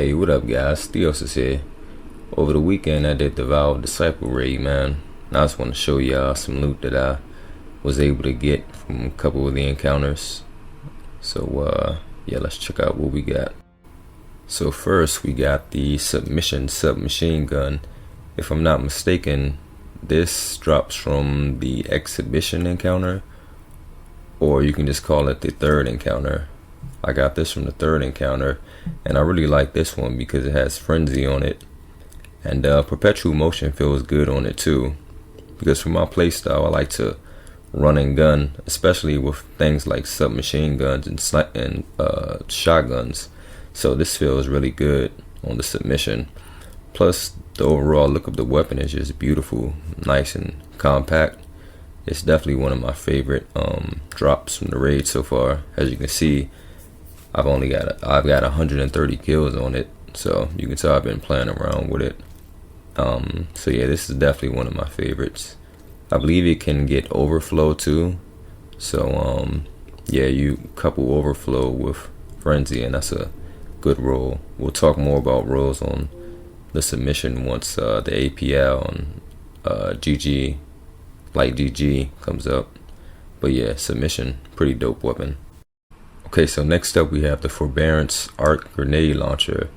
Hey, what up, guys? Theos is here. Over the weekend, I did the Vow of the Disciple raid, man. And I just want to show y'all some loot that I was able to get from a couple of the encounters. So, yeah, let's check out what we got. So first, we got the Submission submachine gun. If I'm not mistaken, this drops from the Exhibition encounter, or you can just call it the third encounter. I got this from the third encounter, and I really like this one because it has frenzy on it, and perpetual motion feels good on it too, because for my playstyle I like to run and gun, especially with things like submachine guns and shotguns. So this feels really good on the submission. Plus the overall look of the weapon is just beautiful, nice and compact. It's definitely one of my favorite drops from the raid so far. As you can see, I've got 130 kills on it, so you can tell I've been playing around with it. So yeah, this is definitely one of my favorites. I believe it can get overflow too, so yeah, you couple overflow with frenzy and that's a good roll. We'll talk more about rolls on the submission once the APL and GG, light GG comes up. But yeah, submission, pretty dope weapon. Okay, so next up we have the Forbearance arc grenade launcher,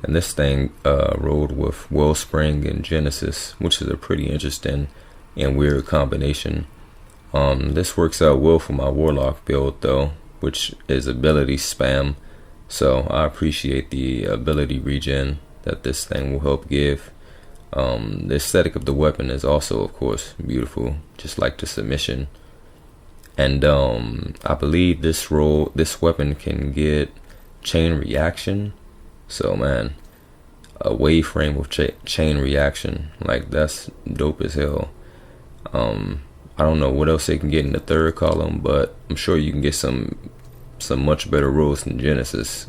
and this thing rolled with Wellspring and Genesis, which is a pretty interesting and weird combination. This works out well for my Warlock build though, which is ability spam, so I appreciate the ability regen that this thing will help give. The aesthetic of the weapon is also, of course, beautiful, just like the submission. And I believe this weapon can get chain reaction. So man, a wave frame with chain reaction, like that's dope as hell. I don't know what else they can get in the third column, but I'm sure you can get some much better rolls than Genesis.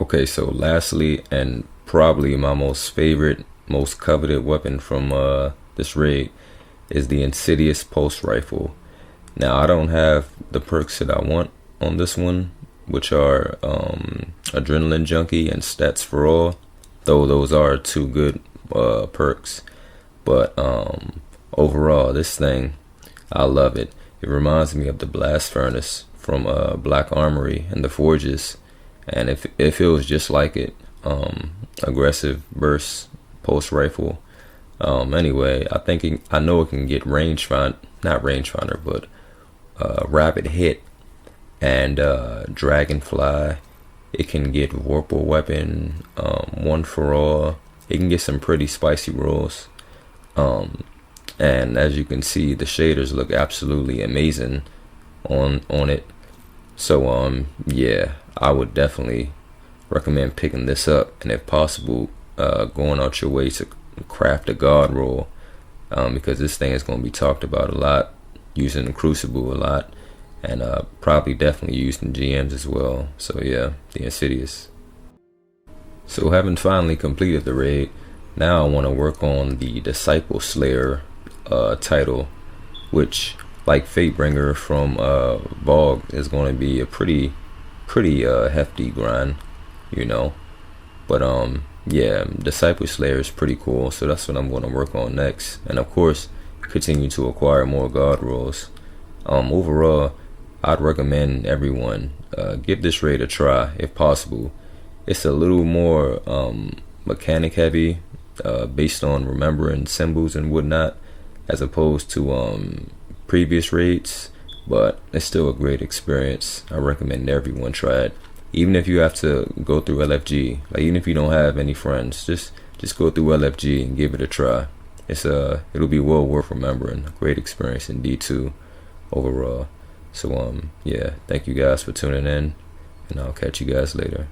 Okay, so lastly, and probably my most favorite, most coveted weapon from this raid is the Insidious pulse rifle. Now I don't have the perks that I want on this one, which are Adrenaline Junkie and Stats for All, though those are two good perks. But overall, this thing, I love it. It reminds me of the Blast Furnace from Black Armory and the Forges, and it feels just like it. Aggressive burst pulse rifle. Anyway, I know it can get rangefinder, but rapid hit and dragonfly. It can get vorpal weapon, one for all. It can get some pretty spicy rolls, and as you can see, the shaders look absolutely amazing on it. So yeah, I would definitely recommend picking this up, and if possible, going out your way to craft a god roll, because this thing is going to be talked about a lot, used in the Crucible a lot, and probably definitely used in GMs as well. So yeah, the Insidious. So having finally completed the raid, now I want to work on the Disciple Slayer title, which, like Fatebringer from Vogue, is going to be a pretty hefty grind, you know. But yeah, Disciple Slayer is pretty cool, so that's what I'm going to work on next, and of course continue to acquire more god rolls. Overall, I'd recommend everyone give this raid a try if possible. It's a little more mechanic heavy, based on remembering symbols and whatnot, as opposed to previous raids, but it's still a great experience. I recommend everyone try it, even if you have to go through LFG. Like, even if you don't have any friends, just go through LFG and give it a try. It'll be well worth remembering. Great experience in D2 overall. So yeah, thank you guys for tuning in, and I'll catch you guys later.